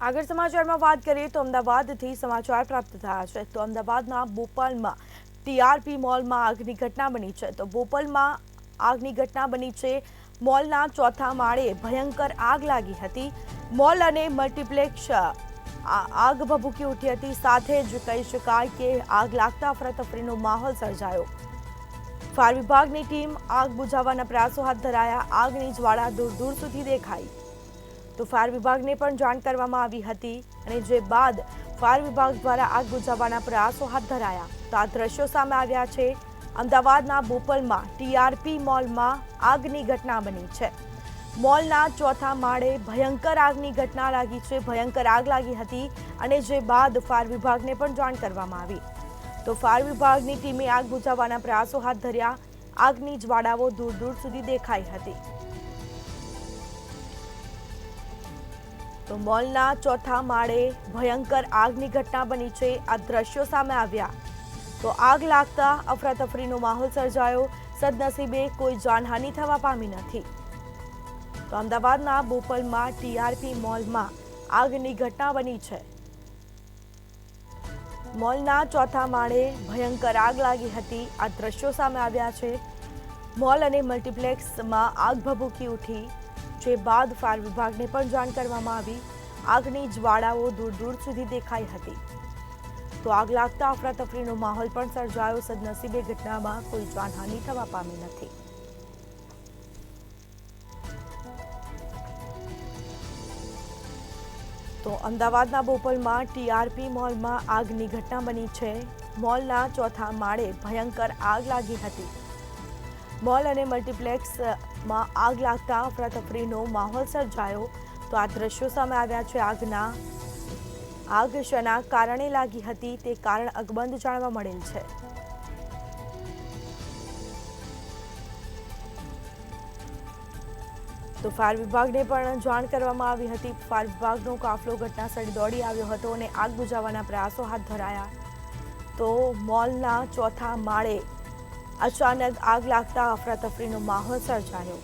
આગળ સમાચારમાં વાત કરીએ તો અમદાવાદથી સમાચાર પ્રાપ્ત થયા છે તો અમદાવાદના બોપલમાં ટીઆરપી મોલમાં આગની ઘટના બની છે તો બોપલમાં આગની ઘટના બની છે મોલના ચોથા માળે ભયંકર આગ લાગી હતી મોલ અને મલ્ટીપ્લેક્સ આગ ભભૂકી ઉઠી હતી સાથે જ કહી શકાય કે આગ લાગતા અફરાતફરીનો માહોલ સર્જાયો ફાયર વિભાગની ટીમ આગ બુઝાવવાના પ્રયાસો હાથ ધરાયા આગની જ્વાળા દૂર દૂર સુધી દેખાઈ તો ફાયર વિભાગને પણ જાણ કરવામાં આવી હતી અને જે બાદ ફાયર વિભાગ દ્વારા આગ બુઝાવવાના પ્રયાસો હાથ ધરાયા તો આ દ્રશ્યો સામે આવ્યા છે અમદાવાદના બોપલમાં ટીઆરપી મોલમાં આગની ઘટના બની છે મોલના ચોથા માળે ભયંકર આગની ઘટના લાગી છે ભયંકર આગ લાગી હતી અને જે બાદ ફાયર વિભાગને પણ જાણ કરવામાં આવી તો ફાયર વિભાગની ટીમે આગ બુઝાવવાના પ્રયાસો હાથ ધર્યા આગની જ્વાળાઓ દૂર દૂર સુધી દેખાઈ હતી તો મોલના ચોથા માળે ભયંકર આગની ઘટના બની છે આ દ્રશ્યો સામે આવ્યા તો આગ લાગતા અફરાતફરીનો માહોલ સર્જાયો સદનસીબે કોઈ જાનહાનિ થવા પામી નથી તો અમદાવાદના બોપલમાં ટીઆરપી મોલમાં આગની ઘટના બની છે મોલના ચોથા માળે ભયંકર આગ લાગી હતી આ દ્રશ્યો સામે આવ્યા છે મોલ અને મલ્ટીપ્લેક્સમાં આગ ભભૂકી ઉઠી જે બાદ ફાયર વિભાગને પણ જાણ કરવામાં આવી આગની જ્વાળાઓ દૂર દૂર સુધી દેખાઈ હતી તો આગ લાગતા અફરાતફરીનો માહોલ પણ સર્જાયો સદનસીબે ઘટનામાં કોઈ જાનહાનિ થવા પામી નથી તો અમદાવાદના બોપલમાં ટીઆરપી મોલમાં આગની ઘટના બની છે મોલના ચોથા માળે ભયંકર આગ લાગી હતી મોલ અને મલ્ટીપ્લેક્સમાં આગ લાગતા અફરાતફરીનો માહોલ સર્જાયો તો આ દ્રશ્યો સામે આવ્યા છે આગ શેના કારણે લાગી હતી તે કારણ અકબંધ જાણવા મળેલ છે તો ફાયર વિભાગને પણ જાણ કરવામાં આવી હતી ફાયર વિભાગનો કાફલો ઘટનાસ્થળે દોડી આવ્યો હતો અને આગ બુઝાવવાના પ્રયાસો હાથ ધરાયા તો મોલના ચોથા માળે અચાનક આગ લાગતા અફરાતફરીનો માહોલ સર્જાયો